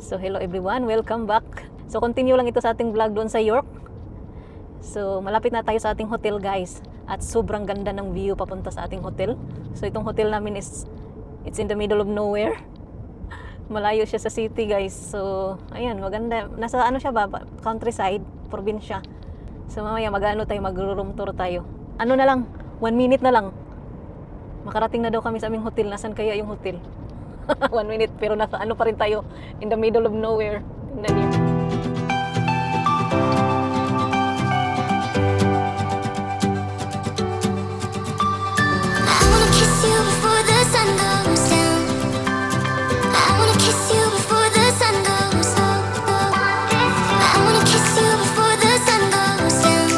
So hello everyone, welcome back. So continue lang ito sa ating vlog doon sa York. So malapit na tayo sa ating hotel guys. At sobrang ganda ng view papunta sa ating hotel. So itong hotel namin it's in the middle of nowhere. Malayo siya sa city guys. So ayan, maganda. Nasa ano siya ba? Countryside, probinsya. So mamaya mag-room tour tayo. Ano na lang, 1 minute na lang. Makarating na daw kami sa aming hotel. Nasaan kaya yung hotel? 1 minute, pero nasa ano pa rin tayo, in the middle of nowhere. Tingnan niyo. I wanna kiss you before the sun goes down. I wanna kiss you before the sun goes down. I wanna kiss you before the sun goes down.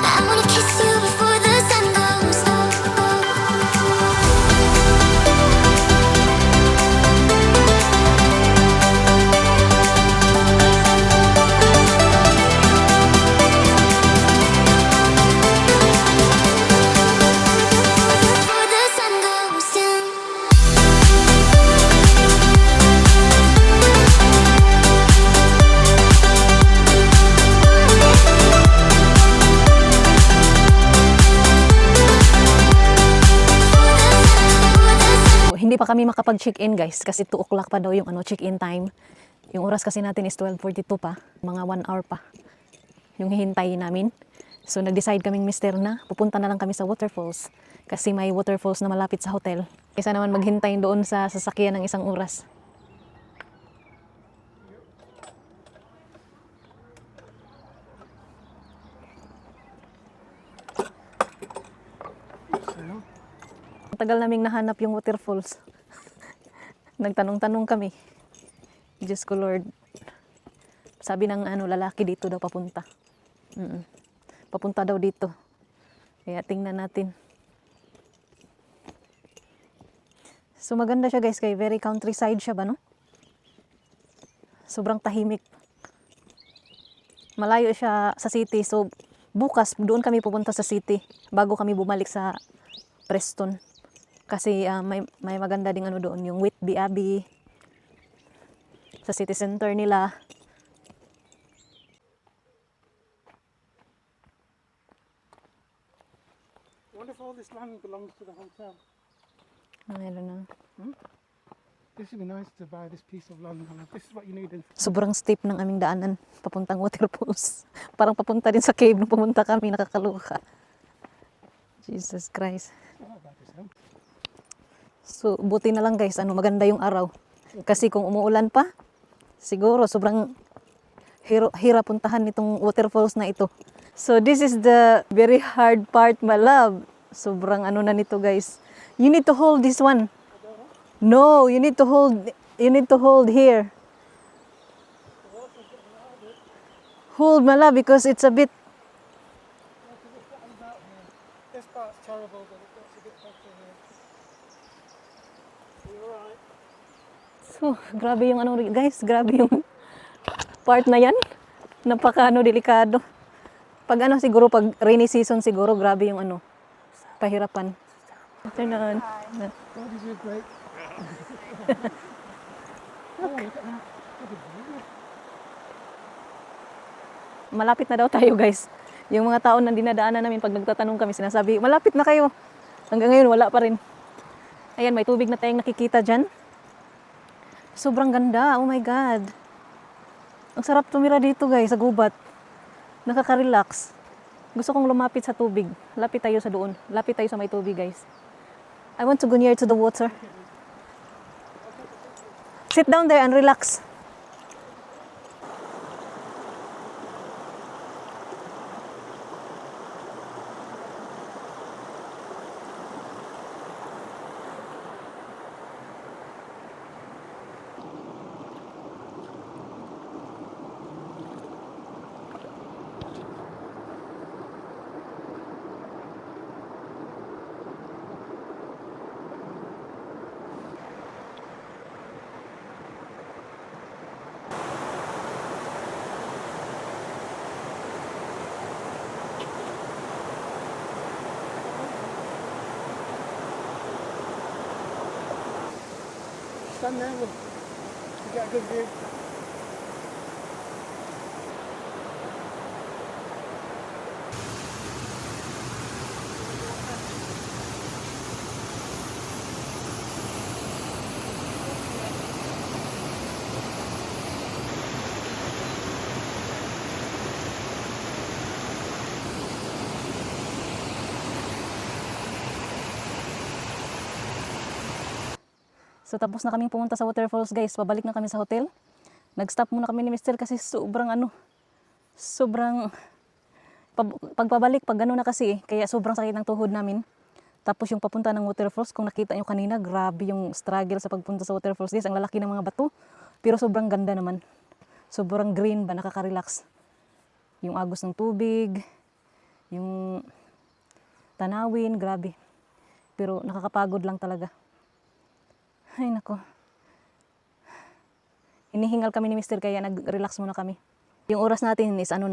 I wanna kiss you before the sun goes down. Before the sun goes down. Hindi pa kami makapag-check-in guys kasi 2 o'clock pa daw yung check-in time. Yung oras kasi natin is 12:42 pa, mga 1 hour pa yung hihintayin namin. So nag-decide kaming mister na pupunta na lang kami sa waterfalls kasi may waterfalls na malapit sa hotel. Kaysa naman maghintay doon sa sasakyan ng 1 oras. Ang tagal naming nahanap yung waterfalls. Nagtanong-tanong kami. Diyos ko Lord. Sabi ng lalaki dito daw papunta. Papunta daw dito. Kaya tingnan natin. So maganda siya guys, kay very countryside siya ba no? Sobrang tahimik. Malayo siya sa city, so bukas doon kami pupunta sa city bago kami bumalik sa Preston. Kasi may maganda ding doon, yung Whitby Abbey sa city center nila. I wonder if all this land belongs to the hotel. I don't know. This would be nice to buy this piece of land. This is what you need. Sobrang steep ng aming daanan papuntang waterfalls. Parang papunta din sa cave nung pumunta kami, nakakaluka. Jesus Christ. So, buti na lang guys, maganda yung araw. Kasi kung umuulan pa, siguro sobrang hirap puntahan nitong waterfalls na ito. So, this is the very hard part, my love. Sobrang na nito guys. You need to hold this one. No, you need to hold here. Hold, my love, because it's a bit. This part's terrible, but it gets a bit better here. You alright? So, grabe yung guys, grabe yung part na yan. Napaka delikado. Pag siguro pag rainy season siguro grabe yung pahirapan. Turn on. God is your break. Malapit na daw tayo guys. Yung mga tao na dinadaanan namin pag nagtatanong kami, sinasabi, malapit na kayo. Hanggang ngayon wala pa rin. Ayan, may tubig na tayong nakikita dyan. Sobrang ganda, oh my God. Ang sarap tumira dito guys, sa gubat. Nakaka-relax. Gusto kong lumapit sa tubig. Lapit tayo sa doon. Lapit tayo sa may tubig guys. I want to go near to the water. Sit down there and relax. Stand there, look. Get a good view. So tapos na kaming pumunta sa waterfalls guys. Pabalik na kami sa hotel. Nag-stop muna kami ni Mister kasi sobrang pagpabalik pag gano'n na kasi kaya sobrang sakit ng tuhod namin. Tapos yung papunta ng waterfalls, kung nakita nyo kanina, grabe yung struggle sa pagpunta sa waterfalls guys. Ang lalaki ng mga bato, pero sobrang ganda naman. Sobrang green ba, nakaka-relax. Yung agos ng tubig, yung tanawin, grabe. Pero nakakapagod lang talaga. Ay nako. Hinihingal kami ni Mister kaya nag-relax muna kami. Yung oras natin is 1:37.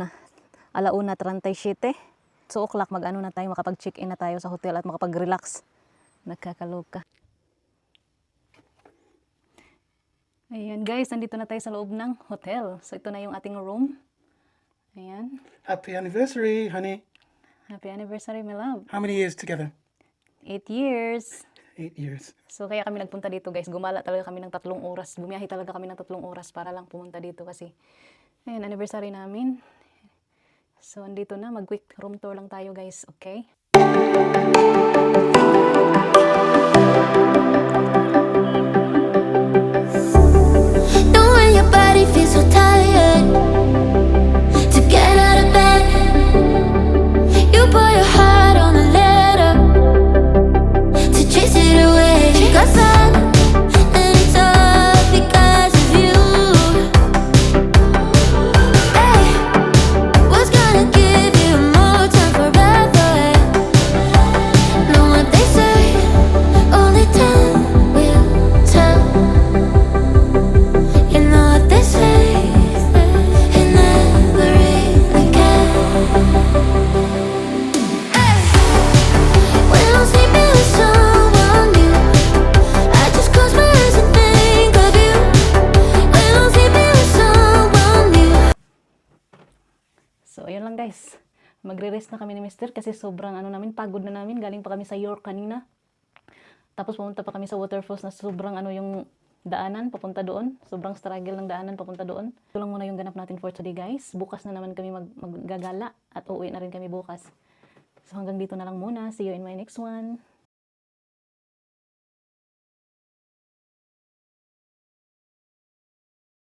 2 o'clock na tayo, makapag-check-in na tayo sa hotel at makapag-relax. Nagkakaloka. Ayan guys, nandito na tayo sa loob ng hotel. So ito na yung ating room. Ayan. Happy anniversary, honey. Happy anniversary, my love. How many years together? 8 years. 8 years. So kaya kami nagpunta dito guys. Gumala talaga kami ng 3 oras. Bumiyahe talaga kami ng 3 oras para lang pumunta dito kasi ayun, anniversary namin. So andito na, mag-quick room tour lang tayo guys, okay? Know when your body feels so tired to get out of bed, you put your heart on a letter to chase it away. Got sad and it's all because of you. Hey, what's gonna give you more time forever? Know what they say, only time will tell. You know what they say, you never really care. When I'm sleeping with someone new, I just close my eyes and think of you. When I'm sleeping with someone new. So ayun lang guys. Magre-rest na kami ni Mister kasi sobrang pagod na namin. Galing pa kami sa York kanina. Tapos pumunta pa kami sa waterfalls na sobrang yung daanan papunta doon. Sobrang struggle ng daanan papunta doon. Ito lang muna yung ganap natin for today guys. Bukas na naman kami maggagala at uuwi na rin kami bukas. So hanggang dito na lang muna. See you in my next one.